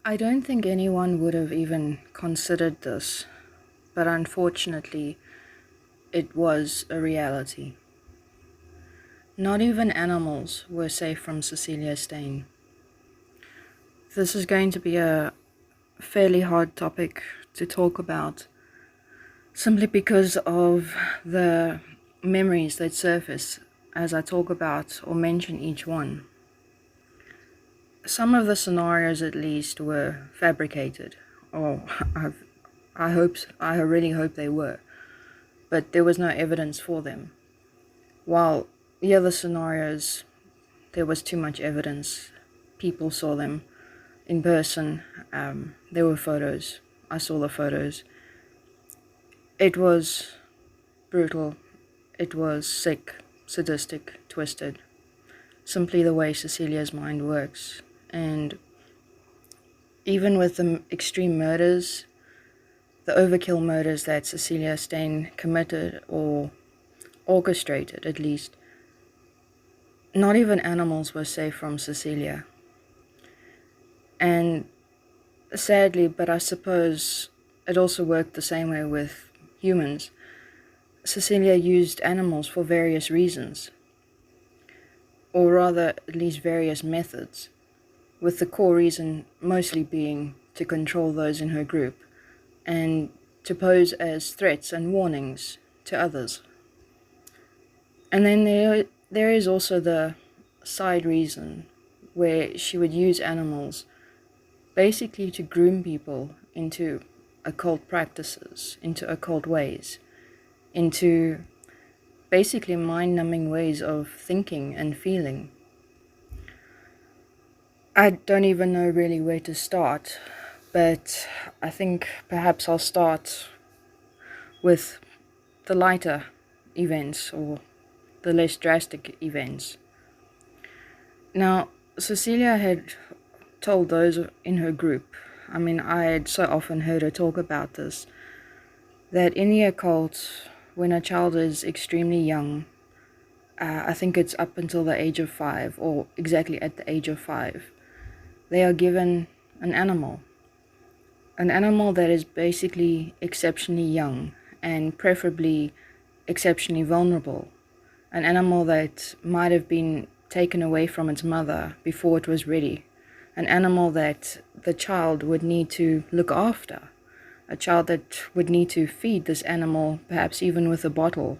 I don't think anyone would have even considered this, but unfortunately, it was a reality. Not even animals were safe from Cecilia Steyn. This is going to be a fairly hard topic to talk about, simply because of the memories that surface as I talk about or mention each one. Some of the scenarios, at least, were fabricated, or I really hope they were, but there was no evidence for them. While the other scenarios, there was too much evidence. People saw them in person. There were photos. I saw the photos. It was brutal. It was sick, sadistic, twisted. Simply the way Cecilia's mind works. And even with the extreme murders, the overkill murders that Cecilia Steyn committed or orchestrated, at least, not even animals were safe from Cecilia. And sadly, but I suppose it also worked the same way with humans, Cecilia used animals for various reasons, or rather, at least various methods, with the core reason mostly being to control those in her group and to pose as threats and warnings to others. And then there is also the side reason where she would use animals basically to groom people into occult practices, into occult ways, into basically mind-numbing ways of thinking and feeling. I don't even know really where to start, but I think perhaps I'll start with the lighter events or the less drastic events. Now, Cecilia had told those in her group, I had so often heard her talk about this, that in the occult, when a child is extremely young, I think it's up until the age of 5, or exactly at the age of 5, they are given an animal that is basically exceptionally young and preferably exceptionally vulnerable, an animal that might have been taken away from its mother before it was ready, an animal that the child would need to look after, a child that would need to feed this animal, perhaps even with a bottle,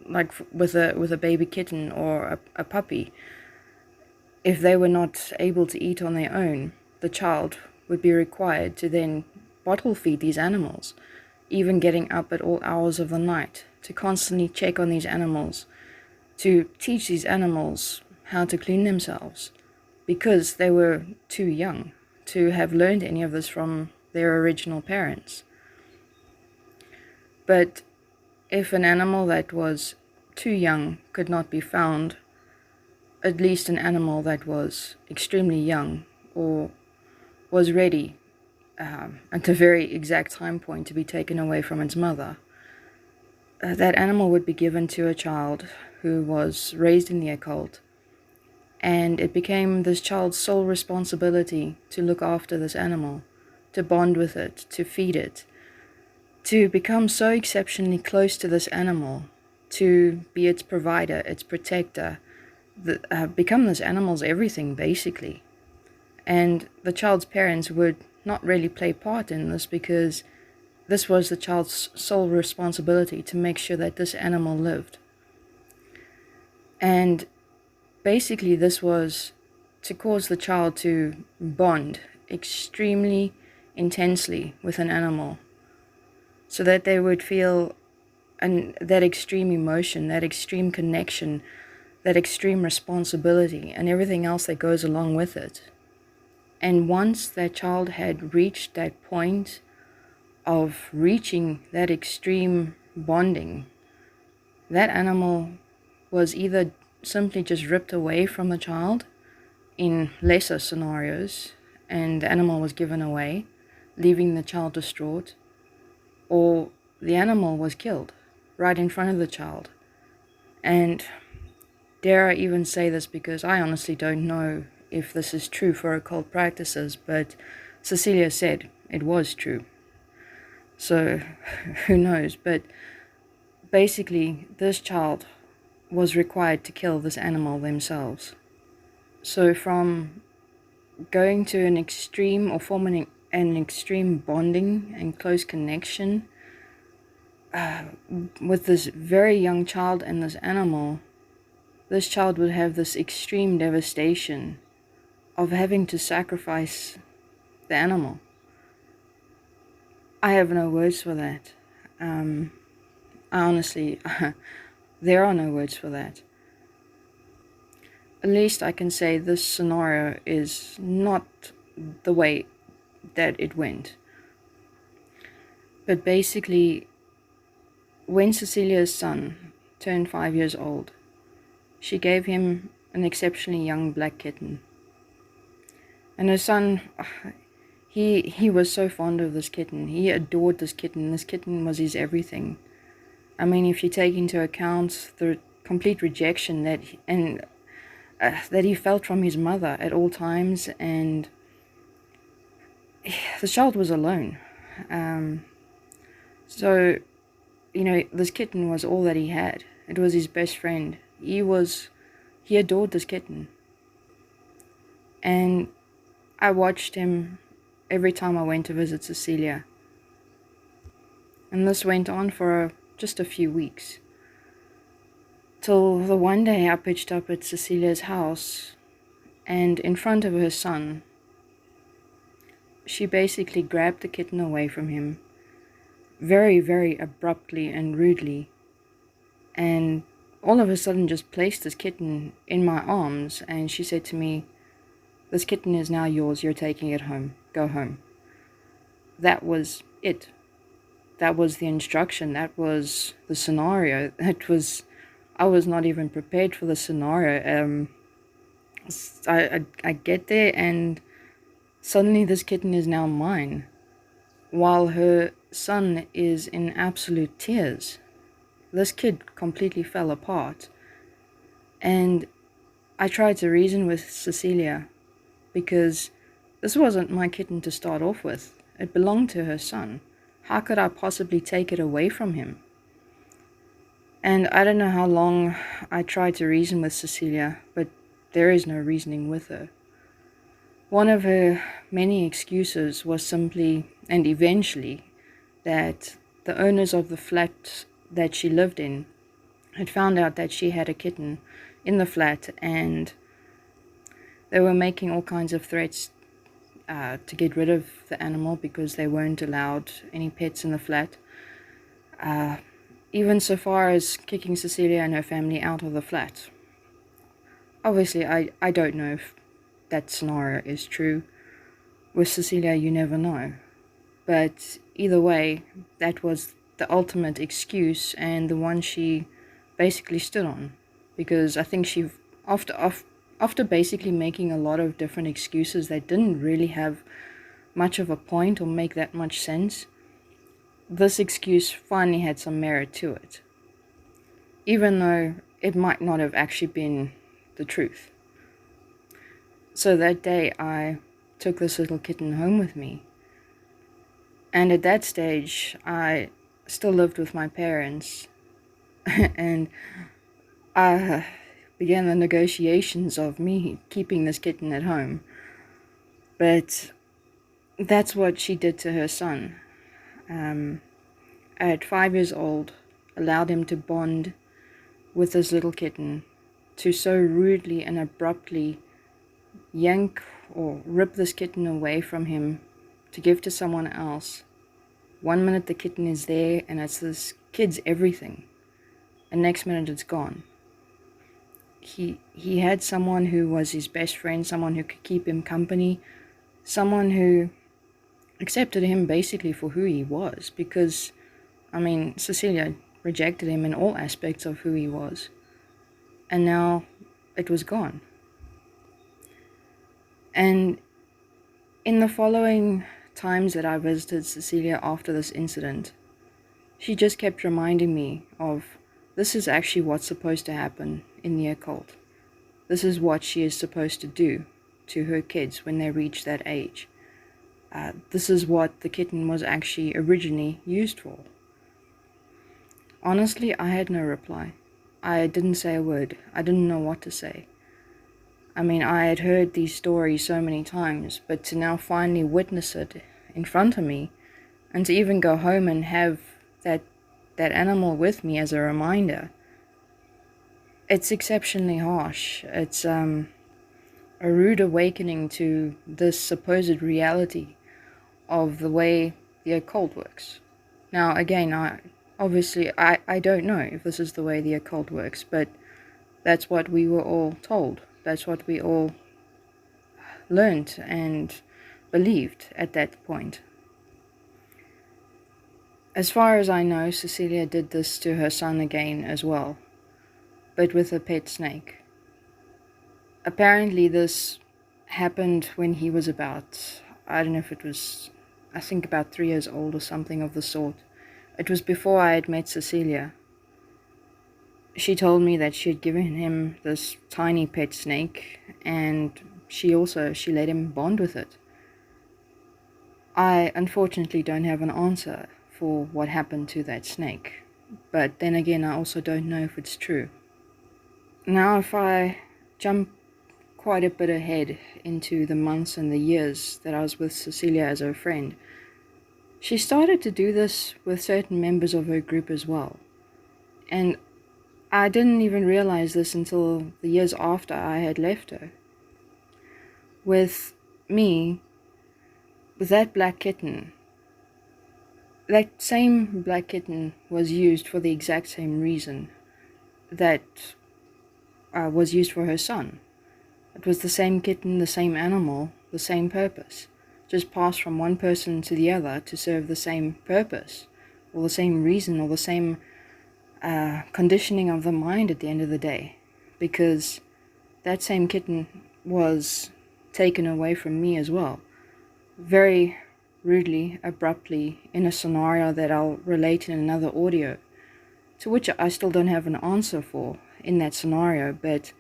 like with a baby kitten or a puppy. If they were not able to eat on their own, the child would be required to then bottle feed these animals, even getting up at all hours of the night to constantly check on these animals, to teach these animals how to clean themselves, because they were too young to have learned any of this from their original parents. But if an animal that was too young could not be found, at least an animal that was extremely young or was ready at a very exact time point to be taken away from its mother, that animal would be given to a child who was raised in the occult, and it became this child's sole responsibility to look after this animal, to bond with it, to feed it, to become so exceptionally close to this animal, to be its provider, its protector, become this animal's everything, basically. And the child's parents would not really play part in this, because this was the child's sole responsibility to make sure that this animal lived. And basically this was to cause the child to bond extremely intensely with an animal, so that they would feel that extreme emotion, that extreme connection, that extreme responsibility, and everything else that goes along with it. And once that child had reached that point of reaching that extreme bonding, that animal was either simply just ripped away from the child in lesser scenarios, and the animal was given away, leaving the child distraught, or the animal was killed right in front of the child. And dare I even say this, because I honestly don't know if this is true for occult practices, but Cecilia said it was true. So, who knows? But basically, this child was required to kill this animal themselves. So from going to an extreme or forming an extreme bonding and close connection with this very young child and this animal, this child would have this extreme devastation of having to sacrifice the animal. I have no words for that. I honestly, there are no words for that. At least I can say this scenario is not the way that it went. But basically, when Cecilia's son turned 5 years old, she gave him an exceptionally young black kitten. And her son, he was so fond of this kitten. He adored this kitten. This kitten was his everything. I mean, if you take into account the complete rejection that he felt from his mother at all times, and the child was alone. So, this kitten was all that he had. It was his best friend. He adored this kitten. And I watched him every time I went to visit Cecilia. And this went on for just a few weeks. Till the one day I pitched up at Cecilia's house, and in front of her son, she basically grabbed the kitten away from him, very, very abruptly and rudely, and all of a sudden just placed this kitten in my arms, and she said to me, "This kitten is now yours, you're taking it home, go home." That was it. That was the instruction, that was the scenario, I was not even prepared for the scenario. I get there, and suddenly this kitten is now mine, while her son is in absolute tears. This kid completely fell apart. And I tried to reason with Cecilia, because this wasn't my kitten to start off with. It belonged to her son. How could I possibly take it away from him? And I don't know how long I tried to reason with Cecilia, but there is no reasoning with her. One of her many excuses was simply, and eventually, that the owners of the flat that she lived in had found out that she had a kitten in the flat, and they were making all kinds of threats to get rid of the animal because they weren't allowed any pets in the flat. Even so far as kicking Cecilia and her family out of the flat. Obviously, I don't know if that scenario is true. With Cecilia, you never know. But either way, that was the ultimate excuse, and the one she basically stood on. Because I think she, after basically making a lot of different excuses that didn't really have much of a point or make that much sense, this excuse finally had some merit to it, even though it might not have actually been the truth. So that day I took this little kitten home with me, and at that stage I still lived with my parents, and I began the negotiations of me keeping this kitten at home. But that's what she did to her son. At 5 years old, allowed him to bond with this little kitten, to so rudely and abruptly yank or rip this kitten away from him to give to someone else. 1 minute the kitten is there and it's this kid's everything, and next minute it's gone. He had someone who was his best friend, someone who could keep him company, someone who accepted him basically for who he was, because, I mean, Cecilia rejected him in all aspects of who he was, and now it was gone. And in the following times that I visited Cecilia after this incident, she just kept reminding me of, this is actually what's supposed to happen in the occult. This is what she is supposed to do. to her kids when they reach that age. This is what the kitten was actually originally used for. Honestly, I had no reply. I didn't say a word. I didn't know what to say. I mean, I had heard these stories so many times, but to now finally witness it in front of me, and to even go home and have that animal with me as a reminder, it's exceptionally harsh. It's a rude awakening to this supposed reality of the way the occult works. Now, again, I don't know if this is the way the occult works, but that's what we were all told. That's what we all learned and believed at that point. As far as I know, Cecilia did this to her son again as well, but with a pet snake. Apparently this happened when he was about, I don't know if it was, I think about 3 years old or something of the sort. It was before I had met Cecilia. She told me that she had given him this tiny pet snake, and she let him bond with it. I unfortunately don't have an answer for what happened to that snake, but then again, I also don't know if it's true. Now, if I jump quite a bit ahead into the months and the years that I was with Cecilia as her friend, she started to do this with certain members of her group as well. And I didn't even realize this until the years after I had left her. With me, with that black kitten, that same black kitten was used for the exact same reason that was used for her son. It was the same kitten, the same animal, the same purpose, just passed from one person to the other to serve the same purpose, or the same reason, or the same conditioning of the mind at the end of the day, because that same kitten was taken away from me as well, very rudely, abruptly, in a scenario that I'll relate in another audio, to which I still don't have an answer for in that scenario, but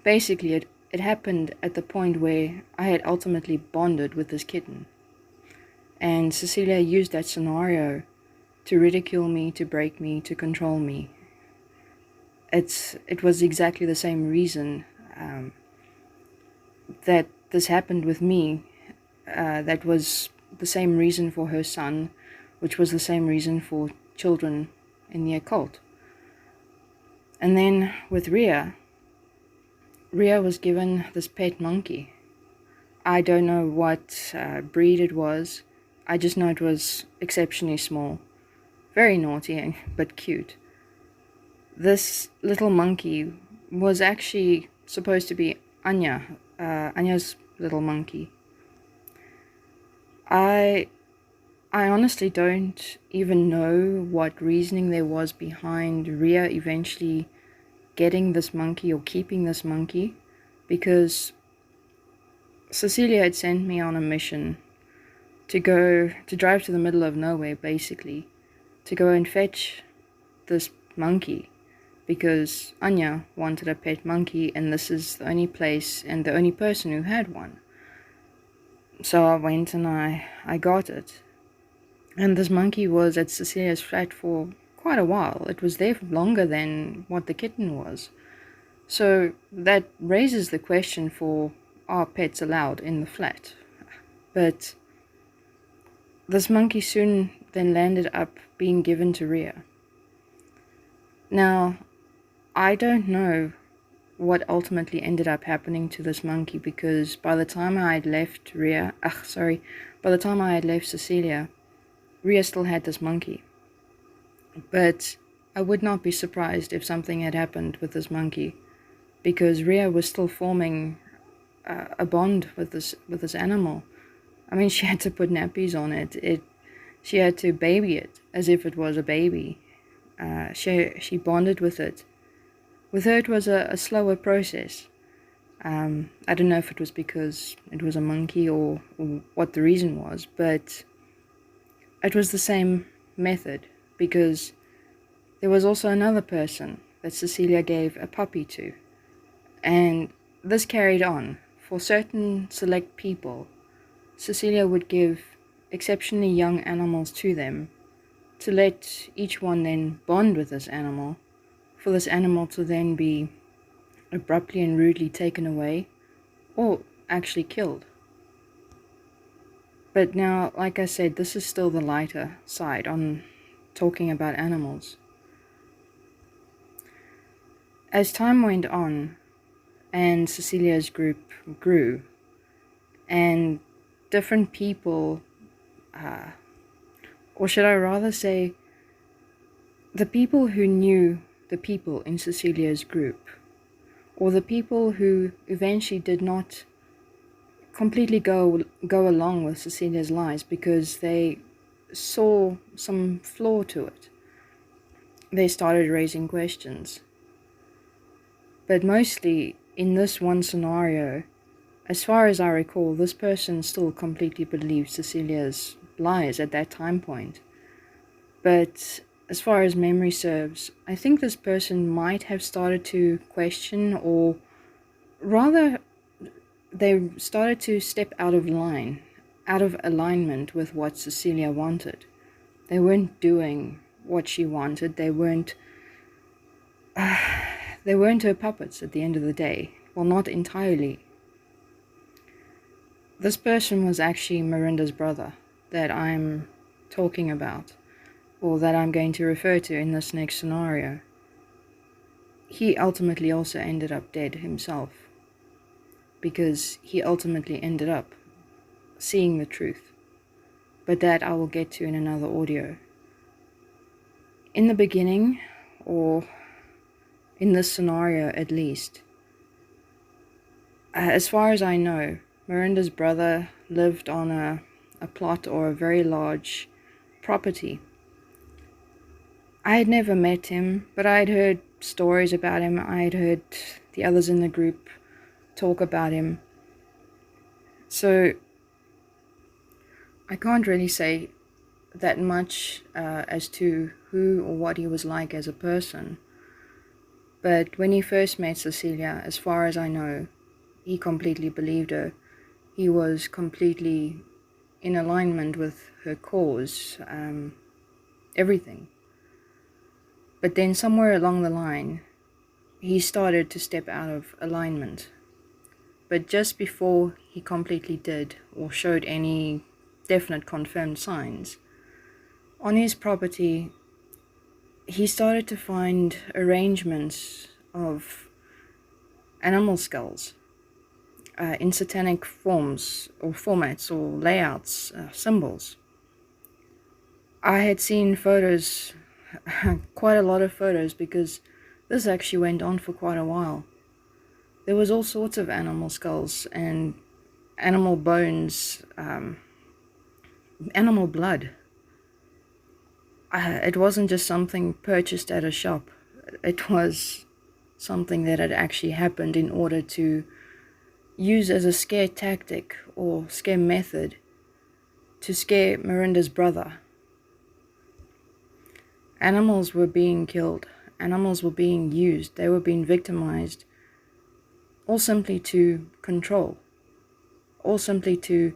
basically it happened at the point where I had ultimately bonded with this kitten, and Cecilia used that scenario to ridicule me, to break me, to control me. It was exactly the same reason that this happened with me. That was the same reason for her son, which was the same reason for children in the occult. And then with Ria was given this pet monkey. I don't know what breed it was. I just know it was exceptionally small. Very naughty, but cute. This little monkey was actually supposed to be Anya's little monkey. I honestly don't even know what reasoning there was behind Ria eventually getting this monkey or keeping this monkey, because Cecilia had sent me on a mission to drive to the middle of nowhere, basically, to go and fetch this monkey, because Anya wanted a pet monkey, and this is the only place and the only person who had one. So I went and I got it. And this monkey was at Cecilia's flat for quite a while. It was there longer than what the kitten was. So that raises the question for, are pets allowed in the flat? But this monkey soon then landed up being given to Ria. Now, I don't know what ultimately ended up happening to this monkey, because by the time I had left Cecilia, Ria still had this monkey. But I would not be surprised if something had happened with this monkey, because Ria was still forming a bond with this animal. I mean, she had to put nappies on it. She had to baby it as if it was a baby. She bonded with it. With her, it was a slower process. I don't know if it was because it was a monkey or what the reason was, but it was the same method, because there was also another person that Cecilia gave a puppy to, and this carried on for certain select people, Cecilia would give exceptionally young animals to them to let each one then bond with this animal, for this animal to then be abruptly and rudely taken away or actually killed. But now, like I said, this is still the lighter side on talking about animals. As time went on and Cecilia's group grew and different people, or should I rather say, the people who knew the people in Cecilia's group, or the people who eventually did not completely go along with Cecilia's lies because they saw some flaw to it, they started raising questions. But mostly in this one scenario, as far as I recall, this person still completely believed Cecilia's lies at that time point. But as far as memory serves, I think this person might have started to question, or rather they started to step out of line, out of alignment with what Cecilia wanted. They weren't doing what she wanted. They weren't her puppets at the end of the day. Well, not entirely. This person was actually Miranda's brother that I'm talking about, or that I'm going to refer to in this next scenario. He ultimately also ended up dead himself, because he ultimately ended up seeing the truth. But that I will get to in another audio. In the beginning, or in this scenario at least, as far as I know, Miranda's brother lived on a plot or a very large property. I had never met him, but I had heard stories about him. I had heard the others in the group talk about him. So I can't really say that much as to who or what he was like as a person. But when he first met Cecilia, as far as I know, he completely believed her. He was completely in alignment with her cause, everything. But then somewhere along the line, he started to step out of alignment. But just before he completely did, or showed any definite confirmed signs, on his property, he started to find arrangements of animal skulls in satanic forms or formats or layouts, symbols. I had seen photos, quite a lot of photos, because this actually went on for quite a while. There was all sorts of animal skulls and animal bones, animal blood. It wasn't just something purchased at a shop. It was something that had actually happened in order to use as a scare tactic or scare method to scare Miranda's brother. Animals were being killed. Animals were being used. They were being victimized, all simply to control, all simply to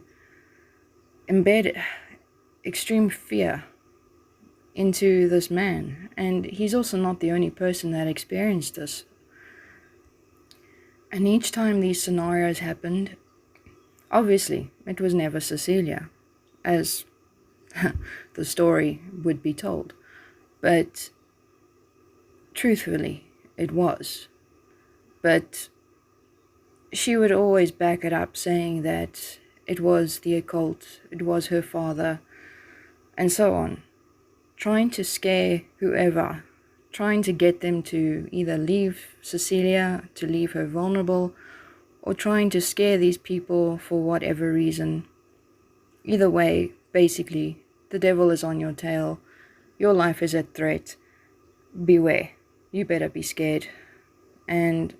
embed extreme fear into this man. And he's also not the only person that experienced this. And each time these scenarios happened, obviously it was never Cecilia, as the story would be told, but truthfully it was. But she would always back it up, saying that it was the occult, it was her father, and so on, trying to scare whoever, trying to get them to either leave Cecilia, to leave her vulnerable, or trying to scare these people for whatever reason. Either way, basically, the devil is on your tail, your life is at threat, beware, you better be scared. And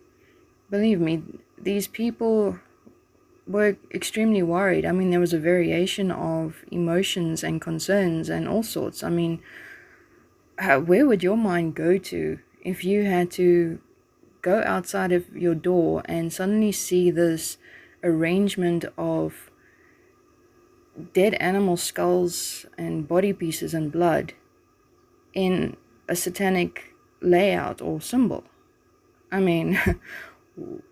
believe me, these people were extremely worried. I mean, there was a variation of emotions and concerns and all sorts. I mean, where would your mind go to if you had to go outside of your door and suddenly see this arrangement of dead animal skulls and body pieces and blood in a satanic layout or symbol. I mean,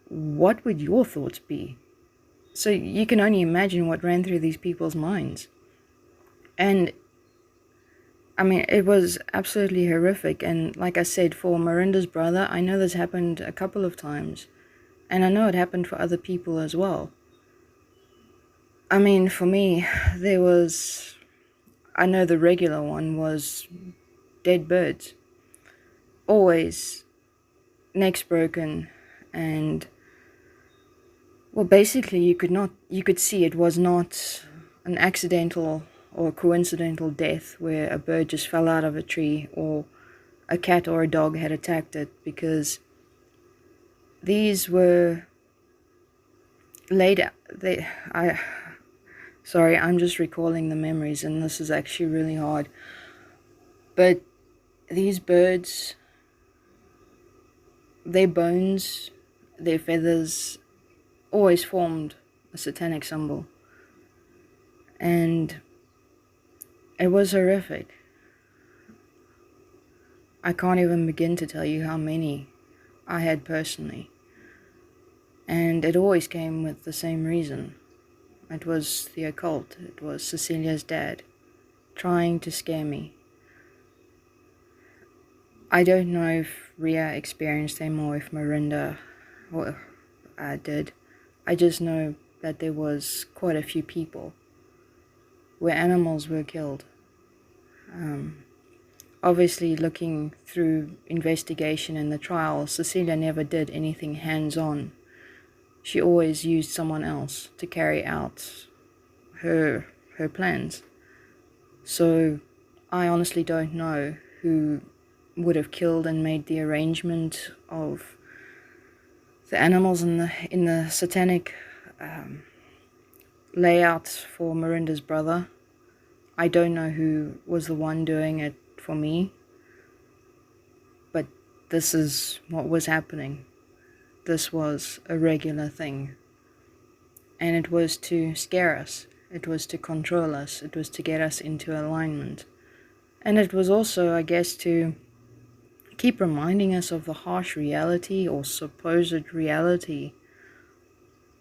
what would your thoughts be? So you can only imagine what ran through these people's minds. And I mean, it was absolutely horrific. And like I said, for Miranda's brother, I know this happened a couple of times. And I know it happened for other people as well. I mean, for me, I know the regular one was dead birds. Always necks broken, and well, basically you could see it was not an accidental or coincidental death where a bird just fell out of a tree or a cat or a dog had attacked it, because these were laid out. Sorry, I'm just recalling the memories, and this is actually really hard. But these birds, their bones, their feathers, always formed a satanic symbol. And it was horrific. I can't even begin to tell you how many I had personally. And it always came with the same reason. It was the occult. It was Cecilia's dad trying to scare me. I don't know if Ria experienced them or if Miranda did. I just know that there was quite a few people where animals were killed. Obviously, looking through investigation in the trial, Cecilia never did anything hands-on. She always used someone else to carry out her plans. So I honestly don't know who would have killed and made the arrangement of the animals in the satanic layout for Miranda's brother. I don't know who was the one doing it for me, but this is what was happening. This was a regular thing, and it was to scare us, it was to control us, it was to get us into alignment, and it was also, I guess, to keep reminding us of the harsh reality or supposed reality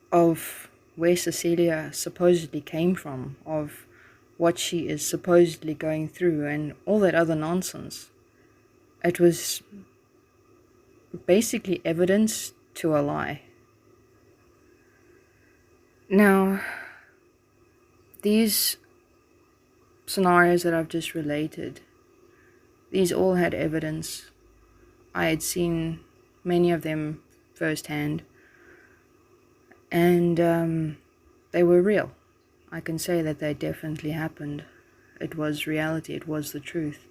of where Cecilia supposedly came from, of what she is supposedly going through, and all that other nonsense. It was basically evidence to a lie. Now, these scenarios that I've just related, these all had evidence. I had seen many of them firsthand, and they were real. I can say that they definitely happened. It was reality, it was the truth.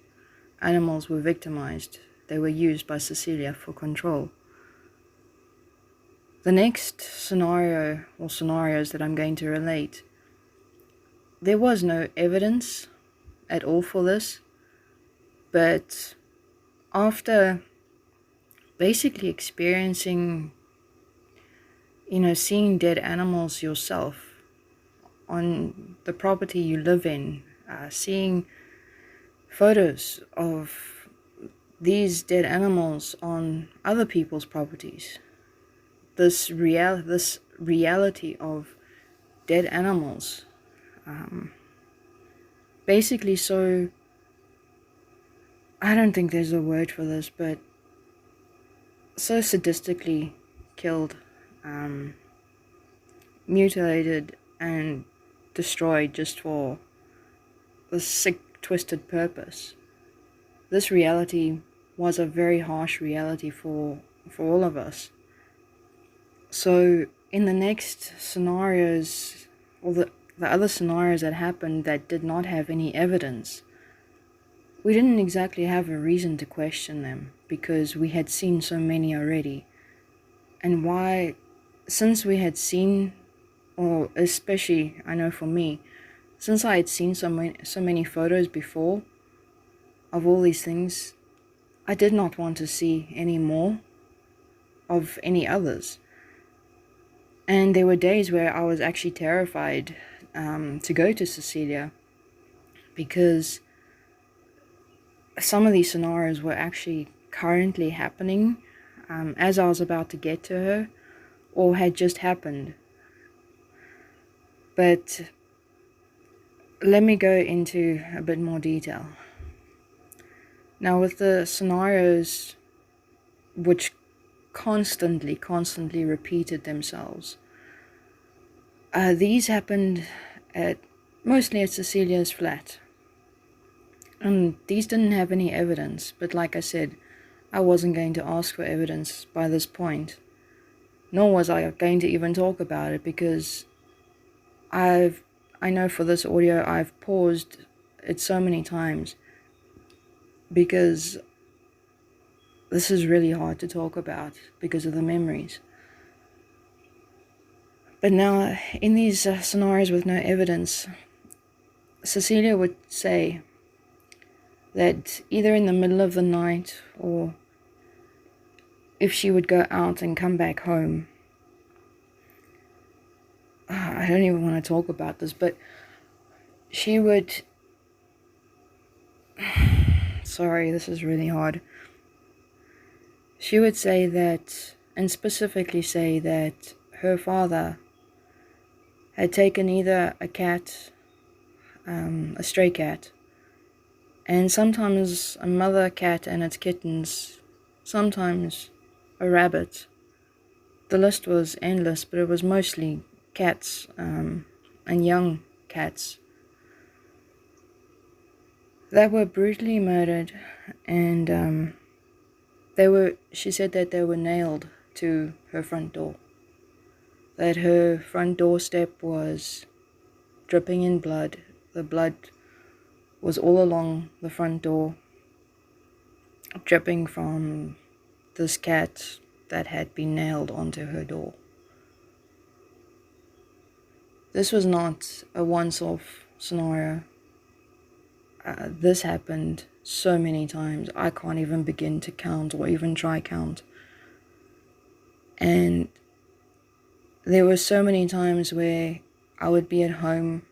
Animals were victimized. They were used by Cecilia for control. The next scenario, or scenarios that I'm going to relate, there was no evidence at all for this, but after basically experiencing, seeing dead animals yourself on the property you live in, seeing photos of these dead animals on other people's properties, this reality of dead animals, basically, so I don't think there's a word for this, but so sadistically killed, mutilated and destroyed just for a sick, twisted purpose. This reality was a very harsh reality for all of us. So in the next scenarios, or the other scenarios that happened that did not have any evidence, we didn't exactly have a reason to question them, because we had seen so many already. And why, since we had seen, or especially, I know for me, since I had seen so many photos before of all these things, I did not want to see any more of any others. And there were days where I was actually terrified to go to Cecilia, because some of these scenarios were actually currently happening as I was about to get to her, or had just happened. But let me go into a bit more detail. Now, with the scenarios which constantly repeated themselves, these happened mostly at Cecilia's flat. And these didn't have any evidence, but like I said, I wasn't going to ask for evidence by this point, nor was I going to even talk about it, because I know for this audio I've paused it so many times, because this is really hard to talk about because of the memories. But now, in these scenarios with no evidence, Cecilia would say that either in the middle of the night, or if she would go out and come back home, I don't even want to talk about this, but she would, sorry, this is really hard. She would say that, and specifically say that her father had taken either a cat, a stray cat, and sometimes a mother cat and its kittens, sometimes a rabbit. The list was endless, but it was mostly cats and young cats that were brutally murdered, and she said that they were nailed to her front door, that her front doorstep was dripping in blood. The blood was all along the front door, dripping from this cat that had been nailed onto her door. This was not a once-off scenario. This happened so many times, I can't even begin to count or even try count. And there were so many times where I would be at home,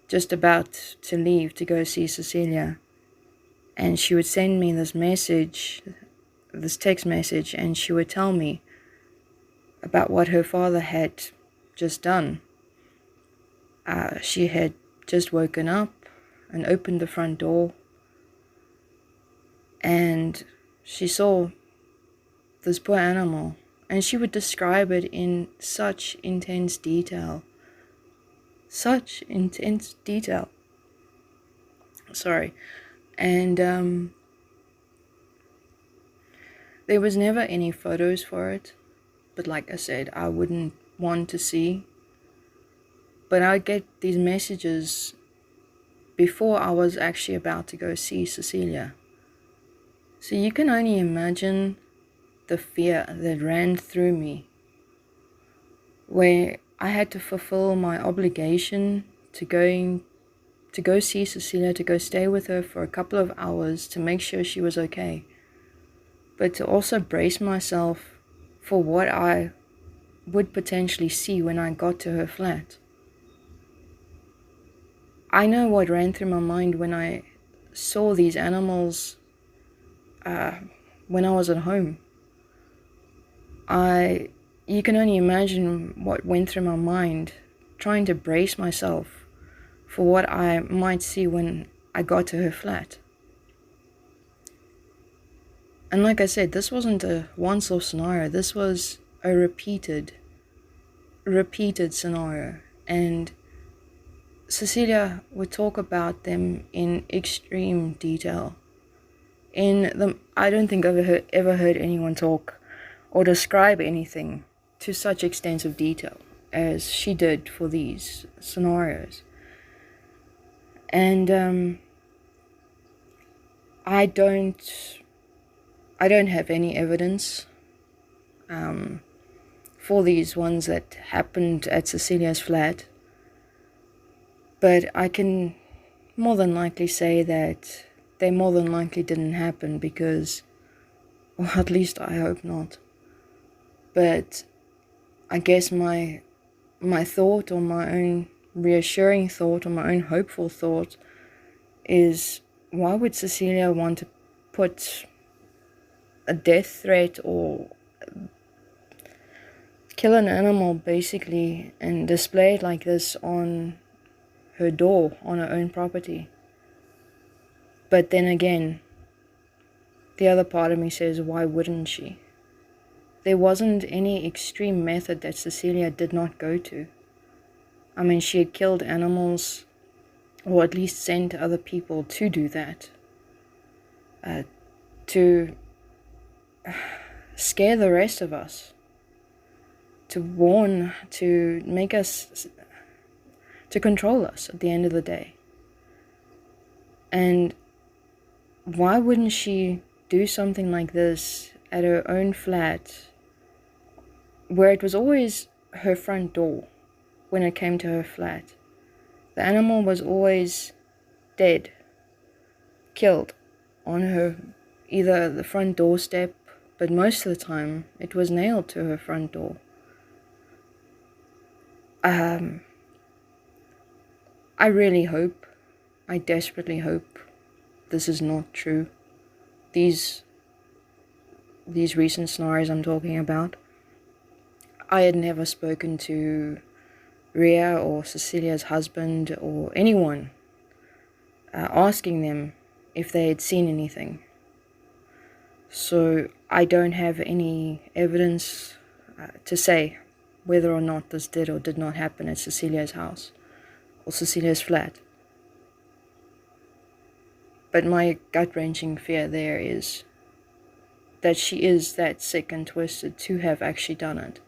just about to leave to go see Cecilia, and she would send me this text message, and she would tell me about what her father had just done. She had just woken up and opened the front door, and she saw this poor animal, and she would describe it in such intense detail. Sorry. And there was never any photos for it, but like I said, I wouldn't want to see. But I'd get these messages before I was actually about to go see Cecilia. So you can only imagine the fear that ran through me, where I had to fulfill my obligation to go see Cecilia, to go stay with her for a couple of hours to make sure she was okay, but to also brace myself for what I would potentially see when I got to her flat. I know what ran through my mind when I saw these animals when I was at home. You can only imagine what went through my mind, trying to brace myself for what I might see when I got to her flat. And like I said, this wasn't a once-off scenario. This was a repeated scenario. And Cecilia would talk about them in extreme detail. I don't think I've ever heard anyone talk or describe anything to such extensive detail as she did for these scenarios. And I don't have any evidence for these ones that happened at Cecilia's flat, but I can more than likely say that they more than likely didn't happen, because, or at least I hope not. But I guess my thought, or my own reassuring thought, or my own hopeful thought is, why would Cecilia want to put a death threat or kill an animal basically and display it like this on her door on her own property? But then again, the other part of me says, why wouldn't she? There wasn't any extreme method that Cecilia did not go to. I mean, she had killed animals, or at least sent other people to do that, to scare the rest of us, to warn, to make us, to control us at the end of the day. And why wouldn't she do something like this at her own flat, where it was always her front door when it came to her flat? The animal was always dead, killed on her, either the front doorstep, but most of the time it was nailed to her front door. I really hope, I desperately hope this is not true. These recent scenarios I'm talking about, I had never spoken to Ria or Cecilia's husband or anyone asking them if they had seen anything. So I don't have any evidence to say whether or not this did or did not happen at Cecilia's house or Cecilia's flat. But my gut-wrenching fear there is that she is that sick and twisted to have actually done it.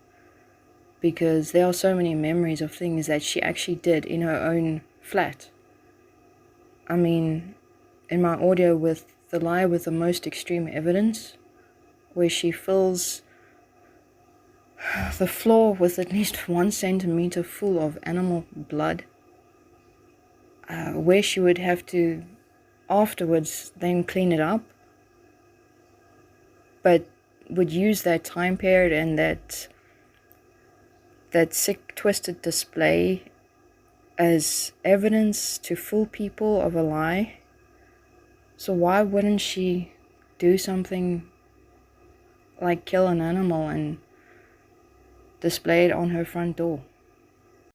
Because there are so many memories of things that she actually did in her own flat. I mean, in my audio with the lie with the most extreme evidence, where she fills the floor with at least 1 centimeter full of animal blood, where she would have to afterwards then clean it up, but would use that time period and that sick, twisted display as evidence to fool people of a lie. So why wouldn't she do something like kill an animal and display it on her front door?